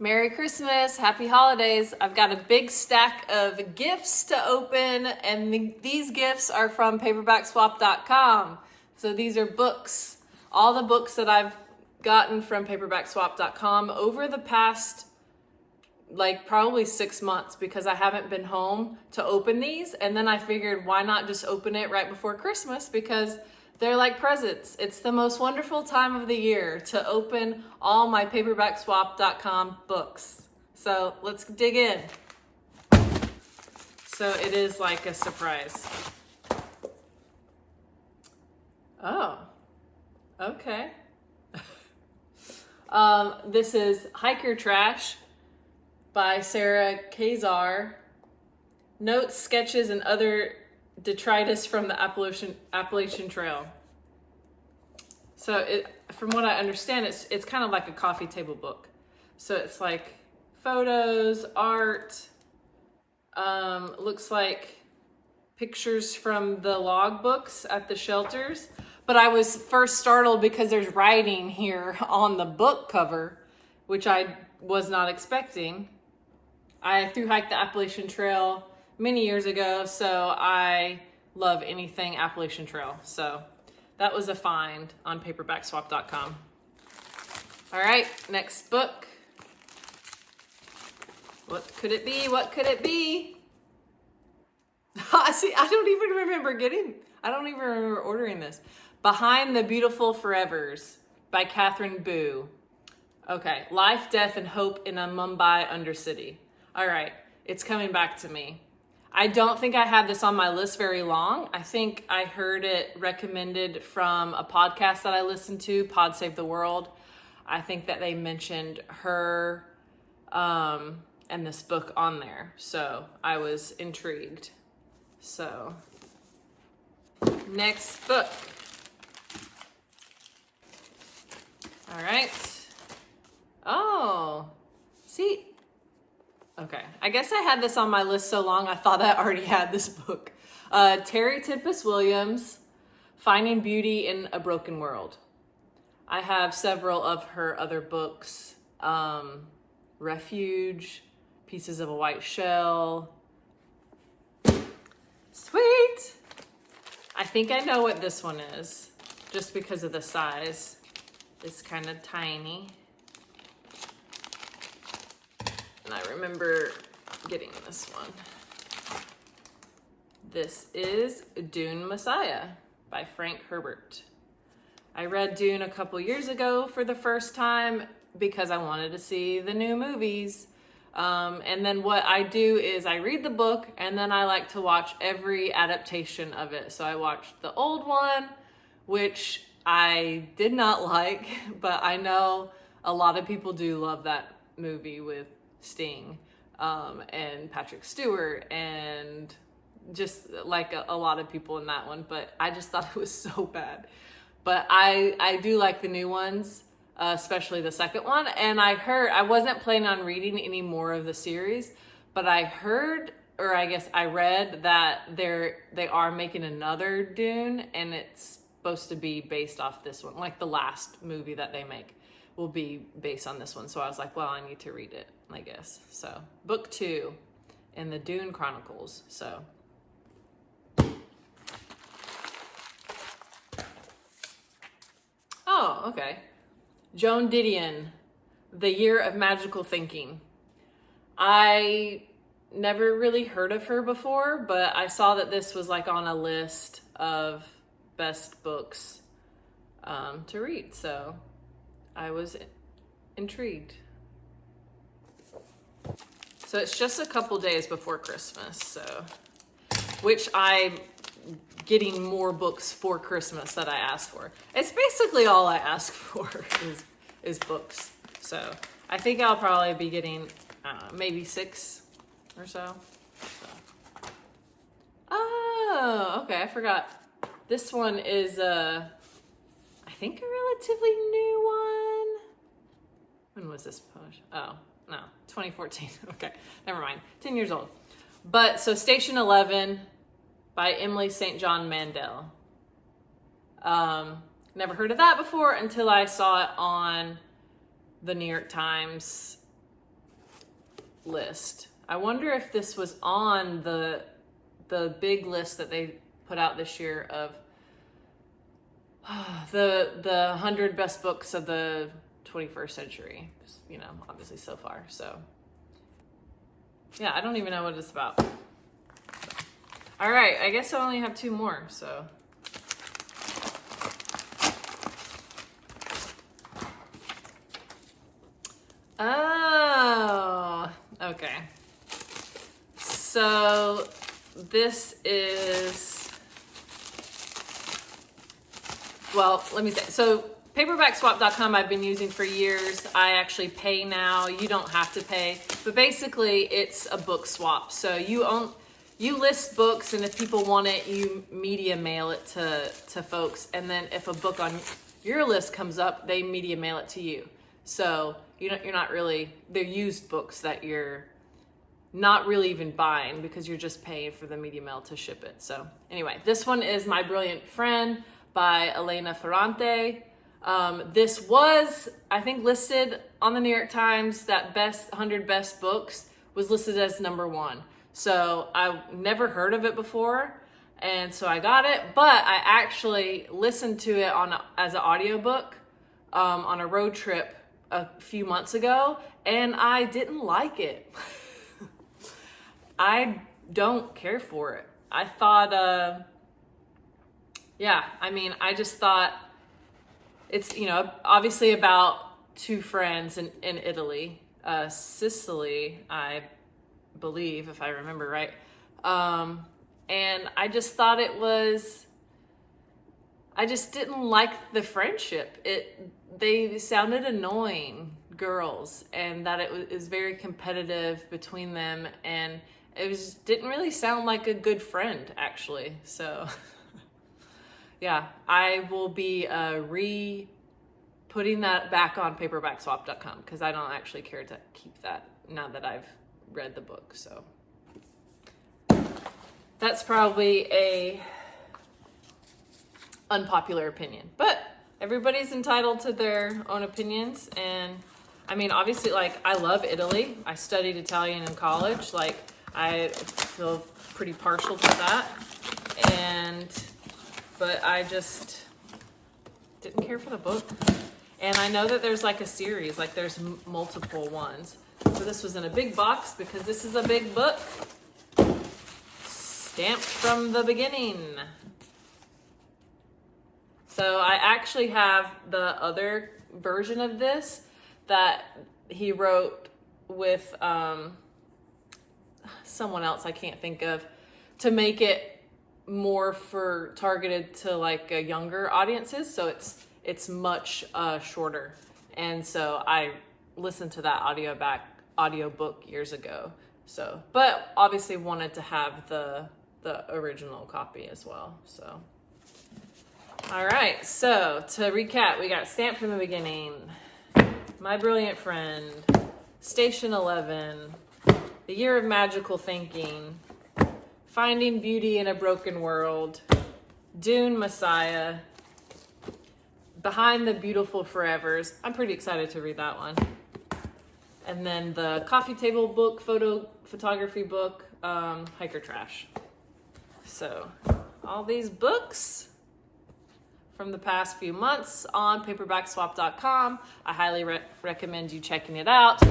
Merry Christmas, Happy Holidays. I've got a big stack of gifts to open, and these gifts are from paperbackswap.com. So these are books, all the books that I've gotten from paperbackswap.com over the past probably 6 months, because I haven't been home to open these. And then I figured, why not just open it right before Christmas, because they're like presents. It's the most wonderful time of the year to open all my paperbackswap.com books. So let's dig in. So it is like a surprise. Oh, okay. This is Hiker Trash by Sarah Kazar. Notes, sketches, and other detritus from the Appalachian Trail. So from what I understand, it's kind of like a coffee table book. So it's like photos, art, looks like pictures from the log books at the shelters. But I was first startled because there's writing here on the book cover, which I was not expecting. I thru-hiked the Appalachian Trail many years ago, so I love anything Appalachian Trail. So that was a find on paperbackswap.com. All right, next book. What could it be? What could it be? See, I don't even remember ordering this. Behind the Beautiful Forevers by Catherine Boo. Okay, Life, Death, and Hope in a Mumbai Undercity. All right, it's coming back to me. I don't think I had this on my list very long. I think I heard it recommended from a podcast that I listened to, Pod Save the World. I think that they mentioned her and this book on there. So I was intrigued. So next book. All right. Oh, see. Okay, I guess I had this on my list so long I thought I already had this book. Terry Tempest Williams, Finding Beauty in a Broken World. I have several of her other books. Refuge, Pieces of a White Shell. Sweet! I think I know what this one is, just because of the size. It's kind of tiny. And I remember getting this one. This is Dune Messiah by Frank Herbert. I read Dune a couple years ago for the first time because I wanted to see the new movies. And then what I do is I read the book and then I like to watch every adaptation of it. So I watched the old one, which I did not like, but I know a lot of people do love that movie with Sting and Patrick Stewart and just like a lot of people in that one, but I just thought it was so bad. But I do like the new ones, especially the second one. And I wasn't planning on reading any more of the series, but I heard, or I guess I read that they are making another Dune, and it's supposed to be based off this one, like the last movie that they make will be based on this one. So I was like, well, I need to read it, I guess. So book 2 in the Dune Chronicles. So oh, okay. Joan Didion, The Year of Magical Thinking. I never really heard of her before, but I saw that this was like on a list of best books to read. So I was intrigued. So it's just a couple days before Christmas, so which I'm getting more books for Christmas that I asked for. It's basically all I ask for is books. So I think I'll probably be getting maybe 6 or so. Oh, okay, I forgot. This one is I think a relatively new one. When was this published? Oh, no, 2014. Okay, never mind. 10 years old. But so Station 11 by Emily St. John Mandel. Never heard of that before until I saw it on the New York Times list. I wonder if this was on the big list that they put out this year of the 100 best books of the 21st century, you know, obviously so far. So yeah, I don't even know what it's about. All right, I guess I only have 2 more, so. Oh, okay. So this is, well, let me say, so paperbackswap.com I've been using for years. I actually pay now. You don't have to pay, but basically it's a book swap. So you list books, and if people want it, you media mail it to folks. And then if a book on your list comes up, they media mail it to you. So you're not really, they're used books that you're not really even buying because you're just paying for the media mail to ship it. So anyway, this one is My Brilliant Friend by Elena Ferrante. This was, I think, listed on the New York Times, that 100 best books was listed as #1. So I never heard of it before, and so I got it, but I actually listened to it as an audiobook on a road trip a few months ago, and I didn't like it. I don't care for it. I thought, I just thought it's, you know, obviously about 2 friends in Italy, Sicily, I believe, if I remember right. And I just thought I just didn't like the friendship. They sounded annoying girls, and that it was very competitive between them, and it didn't really sound like a good friend, actually. So yeah, I will be putting that back on paperbackswap.com because I don't actually care to keep that now that I've read the book. So that's probably a unpopular opinion, but everybody's entitled to their own opinions. And I mean, obviously, like, I love Italy. I studied Italian in college. Like, I feel pretty partial to that. But I just didn't care for the book. And I know that there's like a series, like there's multiple ones. So this was in a big box because this is a big book. Stamped from the beginning. So I actually have the other version of this that he wrote with someone else I can't think of, to make it more targeted to like younger audiences. So it's much shorter. And so I listened to that audiobook years ago. So, but obviously wanted to have the original copy as well. So, all right. So to recap, we got Stamped from the Beginning, My Brilliant Friend, Station 11, The Year of Magical Thinking, Finding Beauty in a Broken World, Dune Messiah, Behind the Beautiful Forevers. I'm pretty excited to read that one. And then the coffee table book, photography book, Hiker Trash. So all these books from the past few months on paperbackswap.com. I highly recommend you checking it out.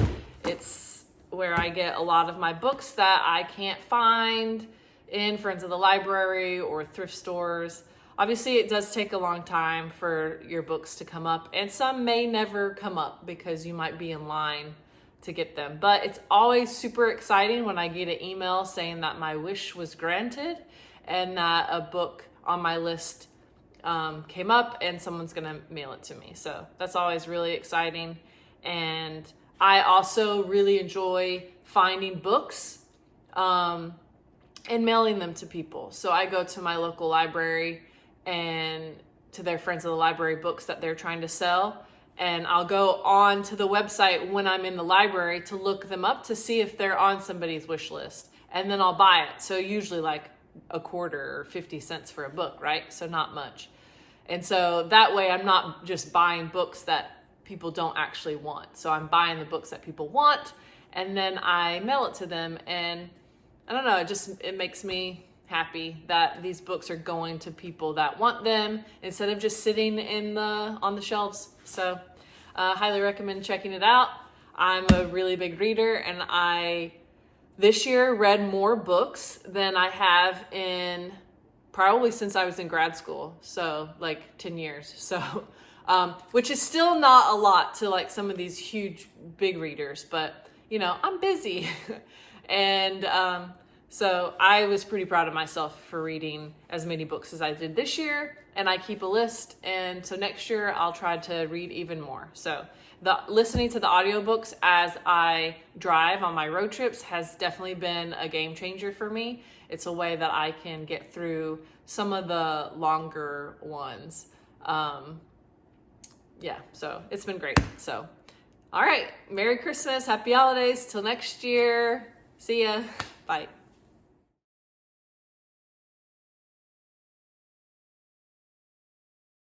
It's where I get a lot of my books that I can't find in Friends of the Library or thrift stores. Obviously, it does take a long time for your books to come up, and some may never come up because you might be in line to get them. But it's always super exciting when I get an email saying that my wish was granted and that a book on my list came up and someone's gonna mail it to me. So that's always really exciting. And I also really enjoy finding books and mailing them to people. So I go to my local library and to their Friends of the Library books that they're trying to sell. And I'll go on to the website when I'm in the library to look them up to see if they're on somebody's wish list. And then I'll buy it. So usually like a quarter or 50 cents for a book, right? So not much. And so that way I'm not just buying books that people don't actually want. So I'm buying the books that people want, and then I mail it to them. And I don't know, it makes me happy that these books are going to people that want them instead of just sitting on the shelves. So highly recommend checking it out. I'm a really big reader, and I this year read more books than I have in probably since I was in grad school. So like 10 years. So, which is still not a lot to like some of these huge, big readers, but you know, I'm busy. And, so I was pretty proud of myself for reading as many books as I did this year, and I keep a list. And so next year I'll try to read even more. So listening to the audiobooks as I drive on my road trips has definitely been a game changer for me. It's a way that I can get through some of the longer ones. Yeah, so it's been great. So, all right, Merry Christmas, Happy Holidays, till next year. See ya, bye.